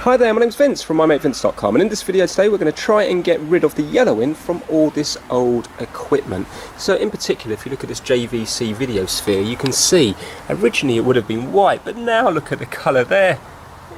Hi there, my name's Vince from MyMateVince.com, and in this video today we're going to try and get rid of the yellowing from all this old equipment. So in particular, if you look at this JVC video sphere, you can see originally it would have been white, but now look at the colour there.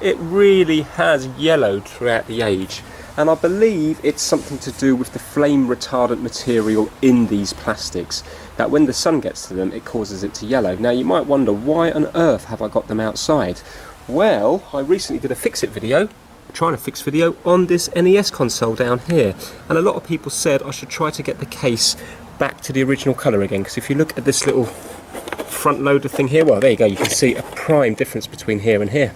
It really has yellowed throughout the age, and I believe it's something to do with the flame retardant material in these plastics, that when the sun gets to them it causes it to yellow. Now you might wonder, why on earth have I got them outside? Well, I recently did a fix-it video, trying to fix video on this NES console down here, and a lot of people said I should try to get the case back to the original colour again, because if you look at this little front loader thing here, well there you go, you can see a prime difference between here and here,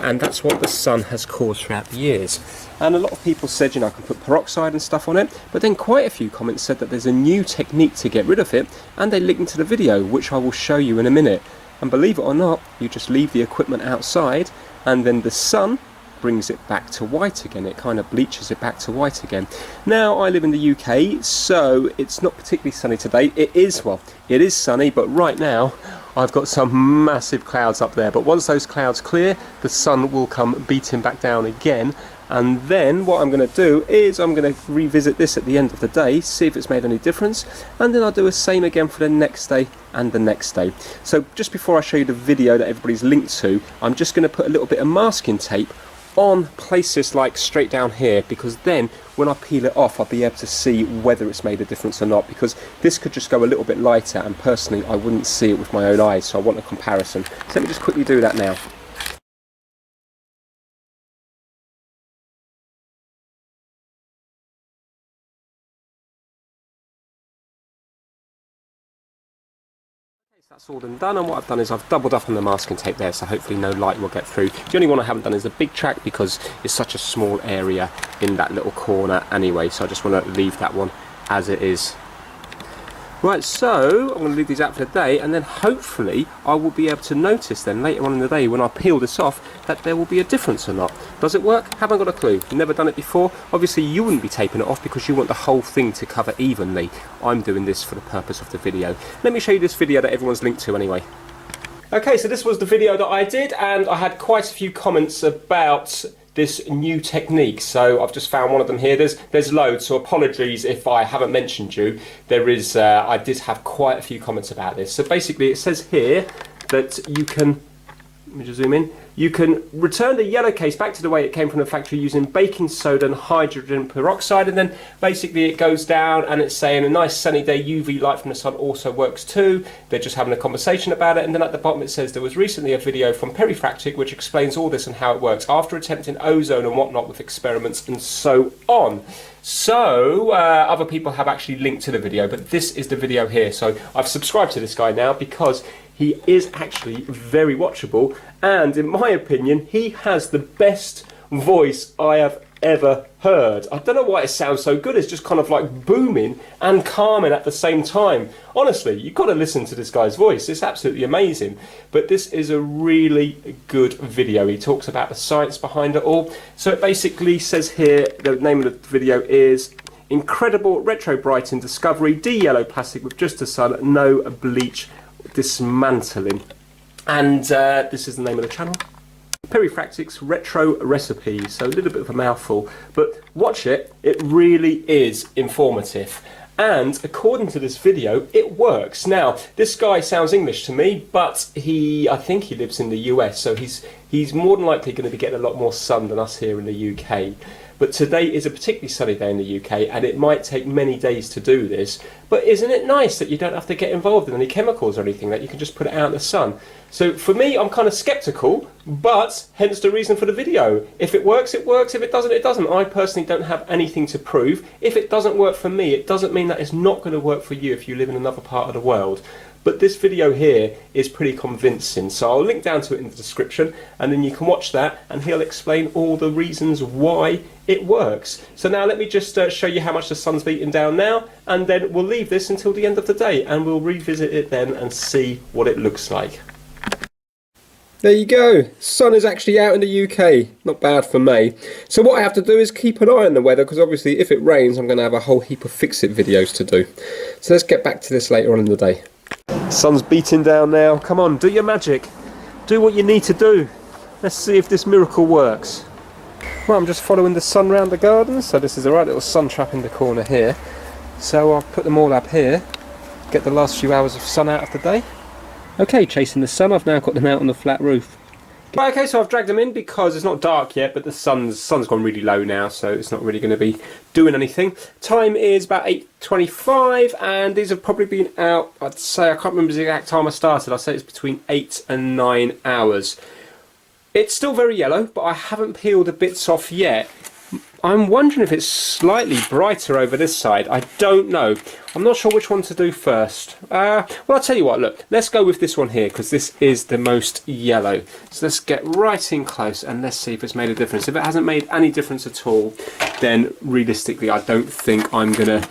and that's what the sun has caused throughout the years. And a lot of people said, you know, I can put peroxide and stuff on it, but then quite a few comments said that there's a new technique to get rid of it, and they linked to the video, which I will show you in a minute. And believe it or not, you just leave the equipment outside and then the sun brings it back to white again. It kind of bleaches it back to white again. Now, I live in the UK, so it's not particularly sunny today. It is sunny, but right now I've got some massive clouds up there. But once those clouds clear, the sun will come beating back down again. And then what I'm going to do is I'm going to revisit this at the end of the day, see if it's made any difference, and then I'll do the same again for the next day and the next day. So just before I show you the video that everybody's linked to, I'm just going to put a little bit of masking tape on places like straight down here, because then when I peel it off I'll be able to see whether it's made a difference or not, because this could just go a little bit lighter and personally I wouldn't see it with my own eyes, so I want a comparison. So let me just quickly do that now. That's all done, and what I've done is I've doubled up on the masking tape there, so hopefully no light will get through. The only one I haven't done is the big track, because it's such a small area in that little corner anyway, so I just want to leave that one as it is. Right, so I'm going to leave these out for the day, and then hopefully I will be able to notice then later on in the day when I peel this off that there will be a difference or not. Does it work? Haven't got a clue. Never done it before. Obviously you wouldn't be taping it off because you want the whole thing to cover evenly. I'm doing this for the purpose of the video. Let me show you this video that everyone's linked to anyway. Okay, so this was the video that I did, and I had quite a few comments about this new technique, so I've just found one of them here. There's loads, so apologies if I haven't mentioned you. There is, I did have quite a few comments about this. So basically it says here that you can, let me just zoom in, you can return the yellow case back to the way it came from the factory using baking soda and hydrogen peroxide, and then basically it goes down and it's saying a nice sunny day, UV light from the sun also works too. They're just having a conversation about it, and then at the bottom it says there was recently a video from Perifractic which explains all this and how it works after attempting ozone and whatnot with experiments and so on. So other people have actually linked to the video, but this is the video here. So I've subscribed to this guy now because he is actually very watchable, and in my opinion he has the best voice I have ever heard. I don't know why it sounds so good. It's just kind of like booming and calming at the same time. Honestly, you've got to listen to this guy's voice. It's absolutely amazing. But this is a really good video. He talks about the science behind it all. So it basically says here, the name of the video is Incredible Retro Brighten Discovery, De-Yellow Plastic with Just the Sun, No Bleach Dismantling. And this is the name of the channel, Perifractic's Retro Recipe. So a little bit of a mouthful, but watch it. It really is informative, and according to this video it works. Now this guy sounds English to me, but I think he lives in the US, so he's more than likely going to be getting a lot more sun than us here in the UK. But today is a particularly sunny day in the UK, and it might take many days to do this, but isn't it nice that you don't have to get involved in any chemicals or anything, that you can just put it out in the sun? So for me, I'm kind of skeptical, but hence the reason for the video. If it works, it works. If it doesn't, it doesn't. I personally don't have anything to prove. If it doesn't work for me, it doesn't mean that it's not going to work for you if you live in another part of the world. But this video here is pretty convincing, so I'll link down to it in the description, and then you can watch that and he'll explain all the reasons why it works. So now let me just show you how much the sun's beating down now, and then we'll leave this until the end of the day and we'll revisit it then and see what it looks like. There you go, sun is actually out in the UK, not bad for May. So what I have to do is keep an eye on the weather, because obviously if it rains I'm going to have a whole heap of fix-it videos to do. So let's get back to this later on in the day. Sun's beating down now. Come on, do your magic. Do what you need to do. Let's see if this miracle works. Well, I'm just following the sun round the garden, so this is a right little sun trap in the corner here. So I'll put them all up here, get the last few hours of sun out of the day. Okay, chasing the sun, I've now got them out on the flat roof. Right, okay, so I've dragged them in because it's not dark yet, but the sun's gone really low now, so it's not really going to be doing anything. Time is about 8:25, and these have probably been out, I'd say, I can't remember the exact time I started, I'd say it's between 8 and 9 hours. It's still very yellow, but I haven't peeled the bits off yet. I'm wondering if it's slightly brighter over this side. I don't know. I'm not sure which one to do first. Well, I'll tell you what, look, let's go with this one here, because this is the most yellow. So let's get right in close and let's see if it's made a difference. If it hasn't made any difference at all, then realistically I don't think I'm going to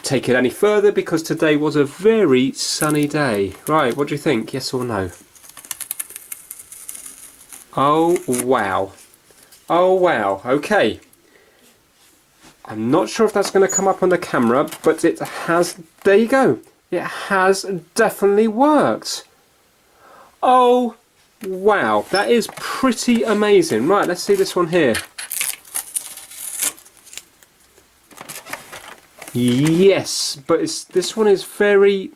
take it any further, because today was a very sunny day. Right, what do you think? Yes or no? Oh, wow. Oh, wow. Okay. I'm not sure if that's going to come up on the camera, but it has, there you go, it has definitely worked. Oh wow, that is pretty amazing. Right, let's see this one here. Yes, but this one's very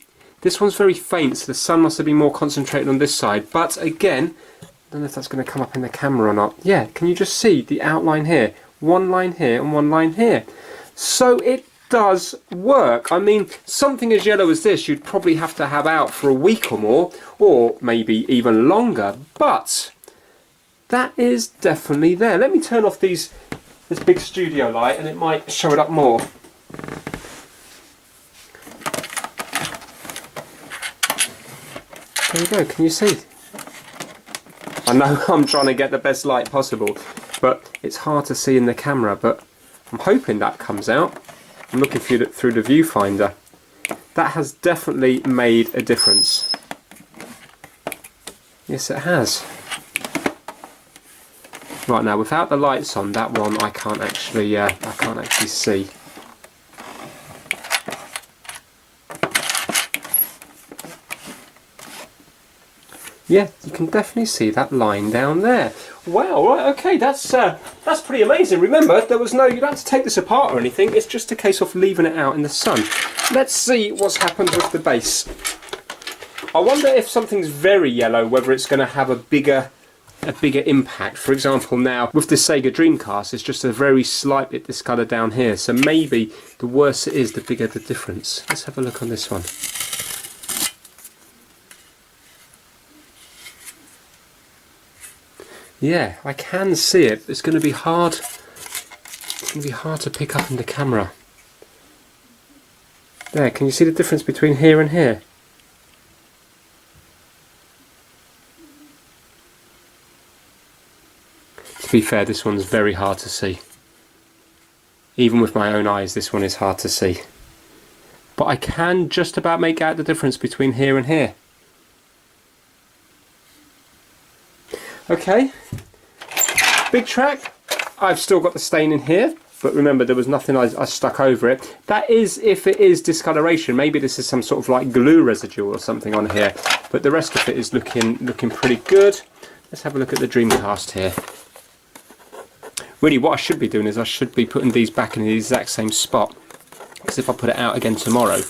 faint, so the sun must have been more concentrated on this side. But again, I don't know if that's going to come up in the camera or not. Yeah, can you just see the outline here? One line here and one line here. So it does work. I mean, something as yellow as this you'd probably have to have out for a week or more, or maybe even longer, but that is definitely there. Let me turn off this big studio light and it might show it up more. There you go, can you see? I know I'm trying to get the best light possible, but it's hard to see in the camera, but I'm hoping that comes out. I'm looking through the viewfinder. That has definitely made a difference. Yes, it has. Right, now without the lights on, that one I can't actually see. Yeah, you can definitely see that line down there. Wow, right, okay, that's pretty amazing. Remember, you don't have to take this apart or anything, it's just a case of leaving it out in the sun. Let's see what's happened with the base. I wonder if something's very yellow, whether it's going to have a bigger impact. For example, now, with the Sega Dreamcast, it's just a very slight bit discoloured down here, so maybe the worse it is, the bigger the difference. Let's have a look on this one. Yeah, I can see it. It's going to be hard. It's going to be hard to pick up in the camera. There, can you see the difference between here and here? To be fair, this one's very hard to see. Even with my own eyes, this one is hard to see. But I can just about make out the difference between here and here. Okay, big track. I've still got the stain in here, but remember there was nothing I stuck over it. That is if it is discoloration. Maybe this is some sort of like glue residue or something on here, but the rest of it is looking pretty good. Let's have a look at the Dreamcast here. Really what I should be doing is I should be putting these back in the exact same spot, because if I put it out again tomorrow,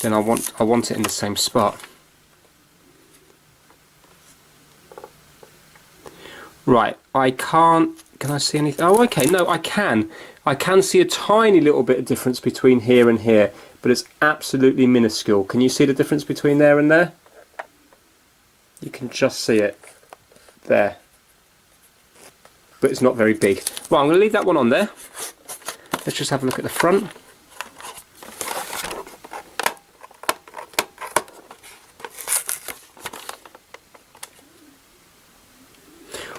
then I want it in the same spot. Right, I can't, can I see anything? Oh, okay, no, I can. I can see a tiny little bit of difference between here and here, but it's absolutely minuscule. Can you see the difference between there and there? You can just see it there. But it's not very big. Well, I'm going to leave that one on there. Let's just have a look at the front.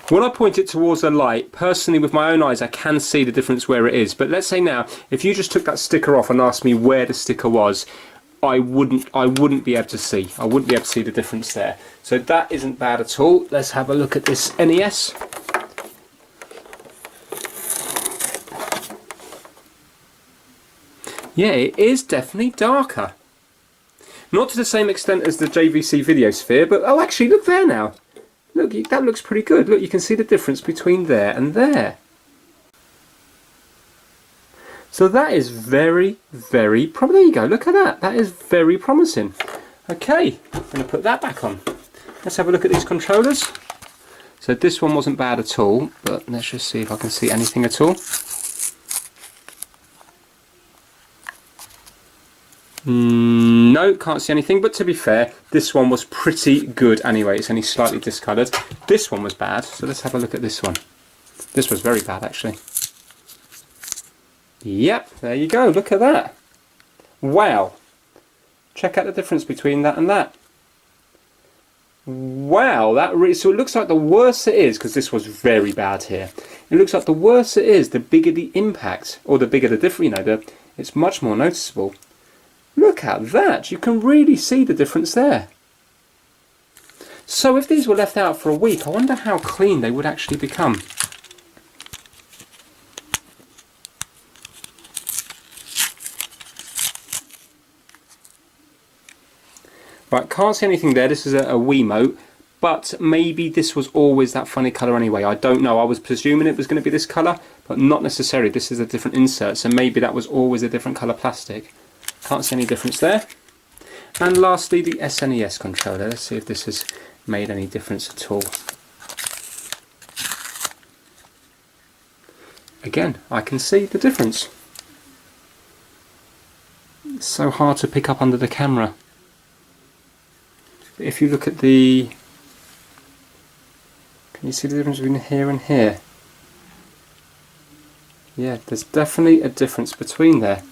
When I point it towards a light, personally with my own eyes I can see the difference where it is, but let's say now if you just took that sticker off and asked me where the sticker was, I wouldn't be able to see. I wouldn't be able to see the difference there. So that isn't bad at all. Let's have a look at this NES. Yeah, it is definitely darker. Not to the same extent as the JVC Videosphere, but oh actually look there now. Look, that looks pretty good. Look, you can see the difference between there and there. So that is very, very promising. There you go, look at that. That is very promising. Okay, I'm going to put that back on. Let's have a look at these controllers. So this one wasn't bad at all, but let's just see if I can see anything at all. No, can't see anything, but to be fair, this one was pretty good anyway. It's only slightly discoloured. This one was bad, so let's have a look at this one. This was very bad actually. Yep, there you go, look at that. Wow. Check out the difference between that and that. Wow, that really, so it looks like the worse it is, because this was very bad here. It looks like the worse it is, the bigger the impact, or the bigger the difference, you know, it's much more noticeable. Look at that, you can really see the difference there. So if these were left out for a week, I wonder how clean they would actually become. Right, can't see anything there. This is a Wiimote, but maybe this was always that funny colour anyway. I don't know. I was presuming it was going to be this colour, but not necessarily. This is a different insert, so maybe that was always a different colour plastic. Can't see any difference there. And lastly, the Snes controller. Let's see if this has made any difference at all. Again, I can see the difference. It's so hard to pick up under the camera. If you look at the, can you see the difference between here and here? Yeah, there's definitely a difference between there.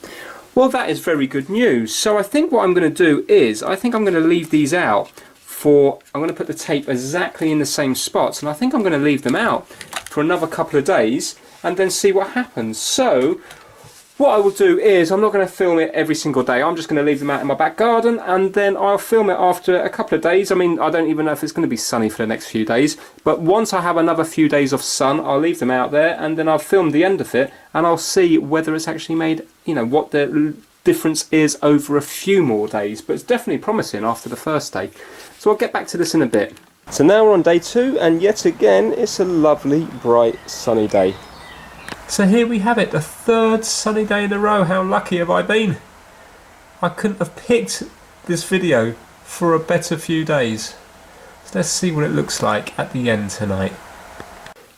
Well, that is very good news. So I think what I'm going to do is, I think I'm going to leave these out for, I'm going to put the tape exactly in the same spots, and I think I'm going to leave them out for another couple of days and then see what happens. So what I will do is, I'm not going to film it every single day. I'm just going to leave them out in my back garden, and then I'll film it after a couple of days. I mean, I don't even know if it's going to be sunny for the next few days, but once I have another few days of sun, I'll leave them out there, and then I'll film the end of it, and I'll see whether it's actually made, you know, what the difference is over a few more days. But it's definitely promising after the first day. So I'll get back to this in a bit. So now we're on day 2, and yet again, it's a lovely, bright, sunny day. So here we have it, the 3rd sunny day in a row. How lucky have I been? I couldn't have picked this video for a better few days. So let's see what it looks like at the end tonight.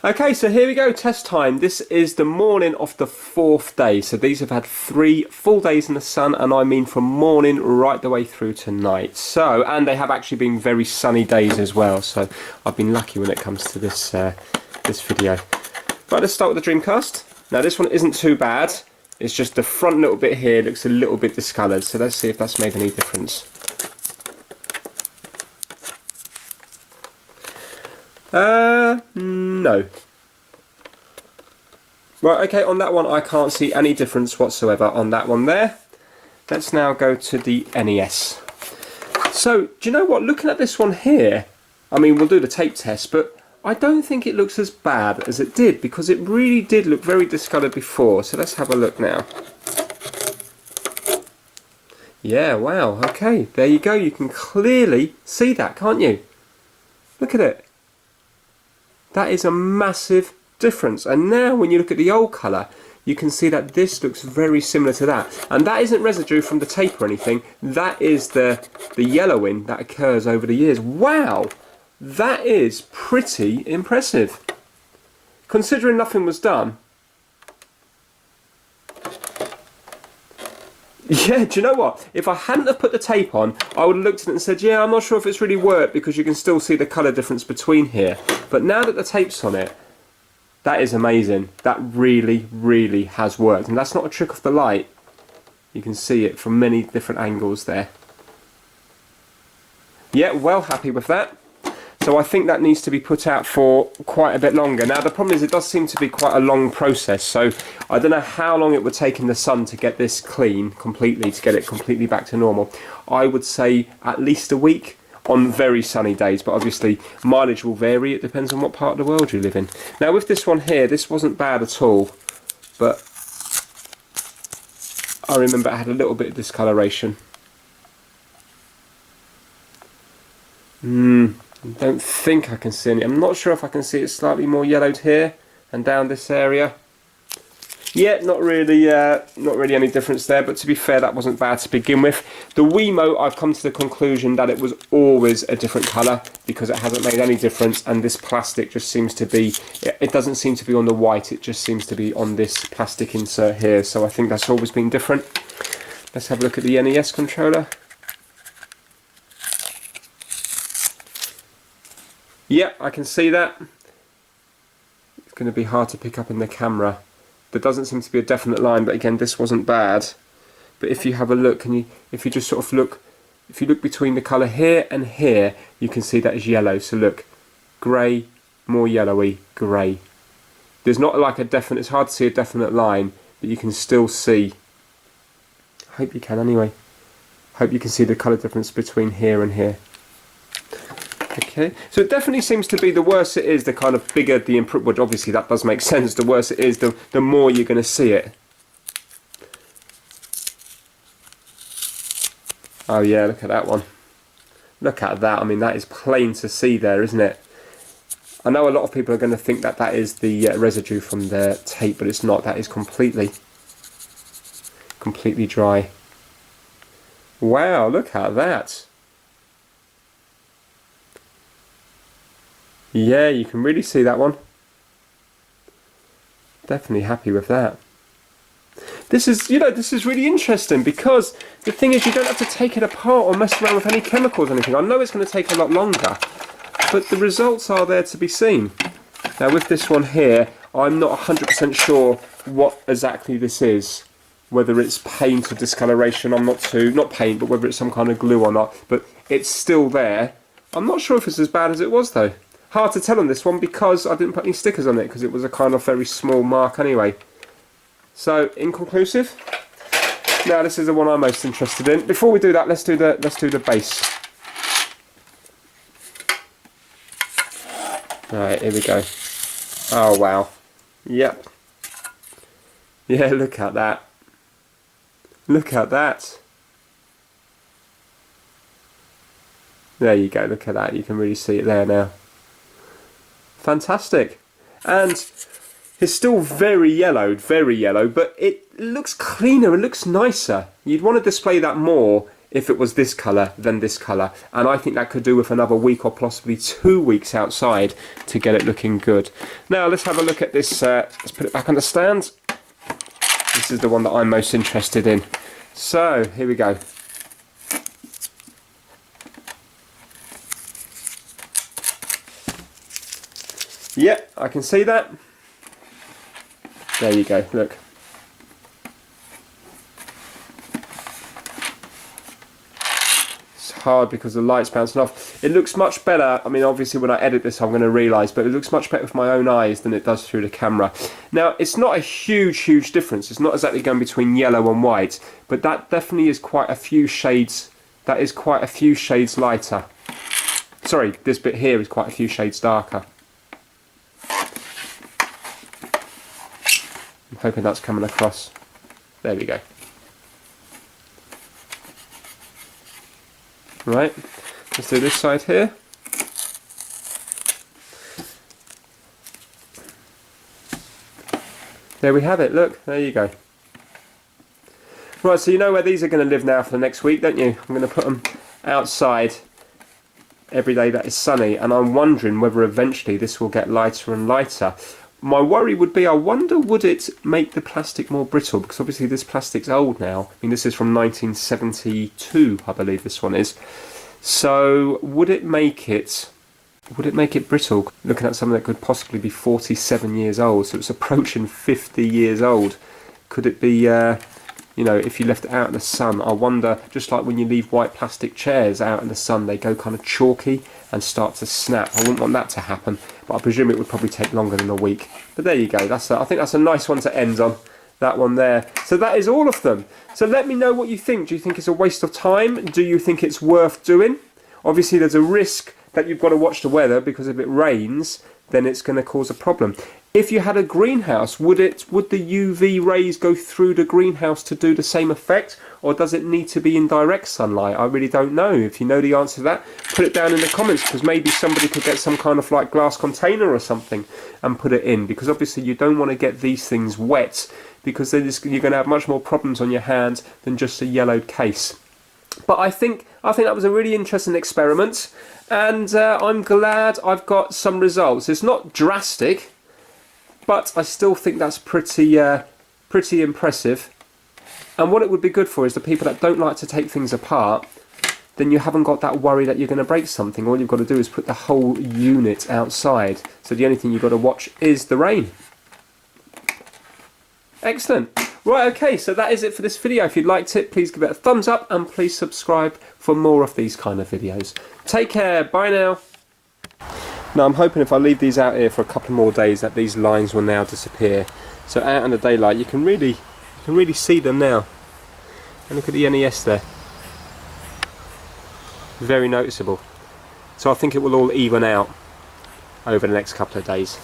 Okay, so here we go, test time. This is the morning of the 4th day. So these have had 3 full days in the sun, and I mean from morning right the way through to night. So, and they have actually been very sunny days as well. So I've been lucky when it comes to this this video. Right, let's start with the Dreamcast. Now this one isn't too bad. It's just the front little bit here looks a little bit discoloured. So let's see if that's made any difference. No. Right, okay, on that one I can't see any difference whatsoever on that one there. Let's now go to the NES. So, do you know what? Looking at this one here, I mean, we'll do the tape test, but I don't think it looks as bad as it did, because it really did look very discoloured before. So let's have a look now. Yeah, wow, okay, there you go. You can clearly see that, can't you? Look at it. That is a massive difference. And now when you look at the old colour, you can see that this looks very similar to that. And that isn't residue from the tape or anything. That is the yellowing that occurs over the years. Wow! That is pretty impressive. Considering nothing was done. Yeah, do you know what? If I hadn't have put the tape on, I would have looked at it and said, yeah, I'm not sure if it's really worked, because you can still see the colour difference between here. But now that the tape's on it, that is amazing. That really, really has worked. And that's not a trick of the light. You can see it from many different angles there. Yeah, well happy with that. So I think that needs to be put out for quite a bit longer. Now the problem is it does seem to be quite a long process, so I don't know how long it would take in the sun to get this clean completely, to get it completely back to normal. I would say at least a week on very sunny days, but obviously mileage will vary. It depends on what part of the world you live in. Now with this one here, this wasn't bad at all, but I remember it had a little bit of discoloration. I don't think I can see any. I'm not sure if I can see it slightly more yellowed here and down this area. Yeah, not really any difference there, but to be fair, that wasn't bad to begin with. The Wiimote, I've come to the conclusion that it was always a different colour because it hasn't made any difference, and this plastic just seems to be, it doesn't seem to be on the white, it just seems to be on this plastic insert here, so I think that's always been different. Let's have a look at the Snes controller. Yeah, I can see that. It's going to be hard to pick up in the camera. There doesn't seem to be a definite line, but again, this wasn't bad. But if you have a look, if you just sort of look, if you look between the colour here and here, you can see that is yellow. So look, grey, more yellowy, grey. There's not like a definite, it's hard to see a definite line, but you can still see, I hope you can anyway, hope you can see the colour difference between here and here. Okay, so it definitely seems to be, the worse it is, the kind of bigger the improvement, obviously that does make sense, the worse it is, the more you're going to see it. Oh yeah, look at that one. Look at that, I mean that is plain to see there, isn't it? I know a lot of people are going to think that that is the residue from the tape, but it's not, that is completely dry. Wow, look at that. Yeah, you can really see that one. Definitely happy with that. This is, you know, this is really interesting because the thing is you don't have to take it apart or mess around with any chemicals or anything. I know it's going to take a lot longer, but the results are there to be seen. Now with this one here, I'm not 100% sure what exactly this is. Whether it's paint or discoloration, I'm not paint, but whether it's some kind of glue or not. But it's still there. I'm not sure if it's as bad as it was though. Hard to tell on this one because I didn't put any stickers on it because it was a kind of very small mark anyway. So inconclusive. Now this is the one I'm most interested in. Before we do that, let's do the base. Alright, here we go. Oh wow. Yep. Yeah, look at that. Look at that. There you go, look at that. You can really see it there now. Fantastic. And it's still very yellow, but it looks cleaner, it looks nicer. You'd want to display that more if it was this colour than this colour, and I think that could do with another week or possibly 2 weeks outside to get it looking good. Now let's have a look at this, let's put it back on the stand. This is the one that I'm most interested in. So here we go. Yeah, I can see that. There you go, look. It's hard because the light's bouncing off. It looks much better, I mean obviously when I edit this I'm going to realise, but it looks much better with my own eyes than it does through the camera. Now it's not a huge difference, it's not exactly going between yellow and white, but that definitely is quite a few shades, that is quite a few shades lighter. Sorry, this bit here is quite a few shades darker. I'm hoping that's coming across. There we go. Right, let's do this side here. There we have it, look, there you go. Right, so you know where these are going to live now for the next week, don't you? I'm going to put them outside every day that is sunny, and I'm wondering whether eventually this will get lighter and lighter. My worry would be, I wonder would it make the plastic more brittle, because obviously this plastic's old now. I mean this is from 1972, I believe this one is. So would it make it brittle? Looking at something that could possibly be 47 years old, so it's approaching 50 years old. Could it be, you know, if you left it out in the sun, I wonder, just like when you leave white plastic chairs out in the sun, they go kind of chalky and start to snap. I wouldn't want that to happen, but I presume it would probably take longer than a week. But there you go, I think that's a nice one to end on, that one there. So that is all of them. So let me know what you think. Do you think it's a waste of time? Do you think it's worth doing? Obviously there's a risk that you've got to watch the weather, because if it rains, then it's going to cause a problem. If you had a greenhouse, would the UV rays go through the greenhouse to do the same effect, or does it need to be in direct sunlight? I really don't know. If you know the answer to that, put it down in the comments, because maybe somebody could get some kind of like glass container or something and put it in, because obviously you don't want to get these things wet, because then you're going to have much more problems on your hands than just a yellowed case. But I think that was a really interesting experiment, and I'm glad I've got some results. It's not drastic, but I still think that's pretty impressive. And what it would be good for is the people that don't like to take things apart, then you haven't got that worry that you're going to break something. All you've got to do is put the whole unit outside. So the only thing you've got to watch is the rain. Excellent. Right, okay, so that is it for this video. If you liked it, please give it a thumbs up and please subscribe for more of these kind of videos. Take care. Bye now. Now I'm hoping if I leave these out here for a couple more days that these lines will now disappear. So out in the daylight you can really see them now. And look at the NES there. Very noticeable. So I think it will all even out over the next couple of days.